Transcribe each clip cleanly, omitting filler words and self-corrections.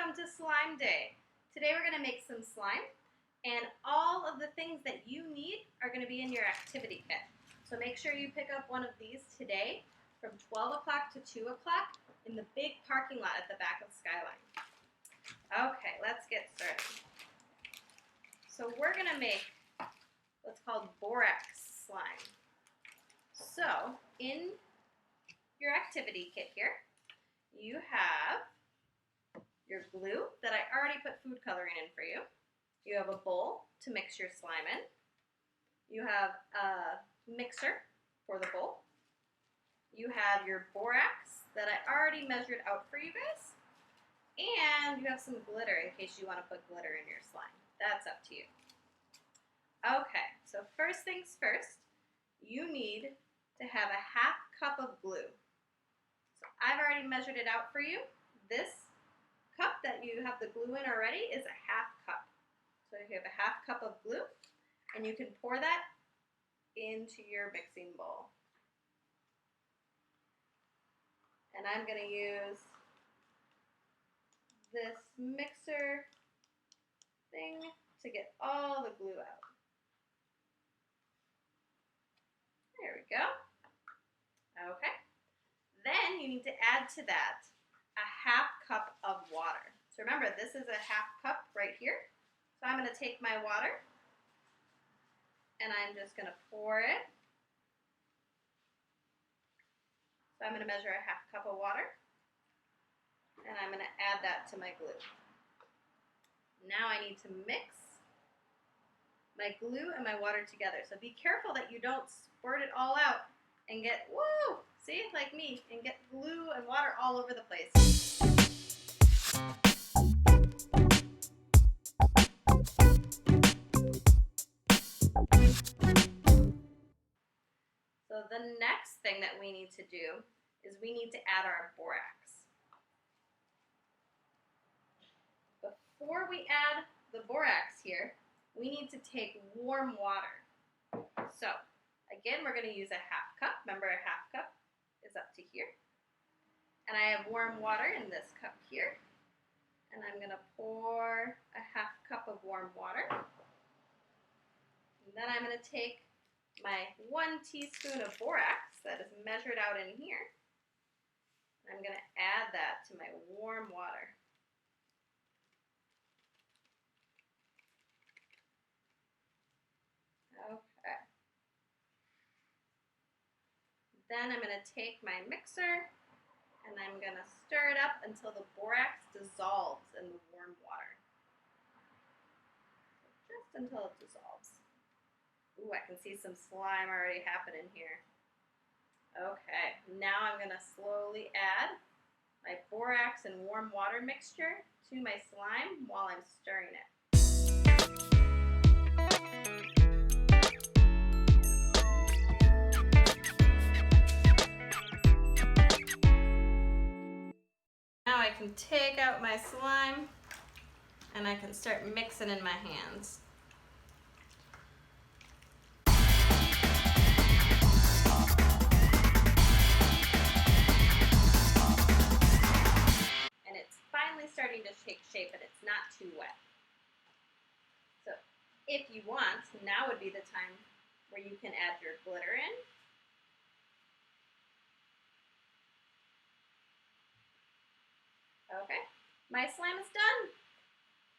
Welcome to Slime Day. Today we're going to make some slime, and all of the things that you need are going to be in your activity kit. So make sure you pick up one of these today from 12 o'clock to 2 o'clock in the big parking lot at the back of Skyline. Okay, let's get started. So we're going to make what's called borax slime. So in your activity kit here, you have your glue that I already put food coloring in for you. You have a bowl to mix your slime in. You have a mixer for the bowl. You have your borax that I already measured out for you guys. And you have some glitter in case you want to put glitter in your slime. That's up to you. Okay, so first things first, you need to have a half cup of glue. So I've already measured it out for you. This cup that you have the glue in already is a half cup. So you have a half cup of glue, and you can pour that into your mixing bowl. And I'm going to use this mixer thing to get all the glue out. There we go. Okay. Then you need to add to that a half cup of water. So remember, this is a half cup right here. So I'm going to take my water and I'm just going to pour it. So I'm going to measure a half cup of water and I'm going to add that to my glue. Now I need to mix my glue and my water together. So be careful that you don't squirt it all out and get, whoa, see, like me, and get glue and water all over the place. So the next thing that we need to do is we need to add our borax. Before we add the borax here, we need to take warm water. So again, we're going to use a half cup. Remember, a half cup is up to here. And I have warm water in this cup here. And I'm going to pour a half cup of warm water. And then I'm going to take my 1 teaspoon of borax that is measured out in here. I'm going to add that to my warm water. Okay. Then I'm going to take my mixer and I'm going to stir it up until the borax dissolves in the warm water. Just until it dissolves. Ooh, I can see some slime already happening here. Okay, now I'm going to slowly add my borax and warm water mixture to my slime while I'm stirring it. Now I can take out my slime and I can start mixing in my hands. And it's finally starting to take shape and it's not too wet. So if you want, now would be the time where you can add your glitter in. Okay, my slime is done.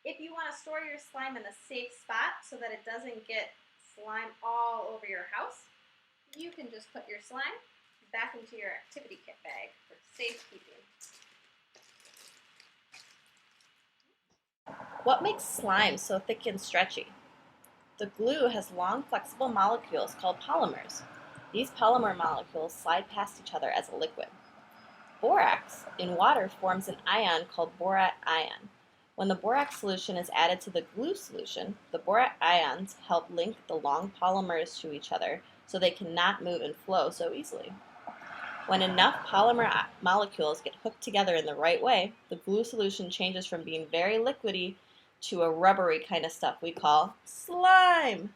If you want to store your slime in a safe spot so that it doesn't get slime all over your house, you can just put your slime back into your activity kit bag for safekeeping. What makes slime so thick and stretchy? The glue has long, flexible molecules called polymers. These polymer molecules slide past each other as a liquid. Borax in water forms an ion called borate ion. When the borax solution is added to the glue solution, the borate ions help link the long polymers to each other so they cannot move and flow so easily. When enough polymer molecules get hooked together in the right way, the glue solution changes from being very liquidy to a rubbery kind of stuff we call slime.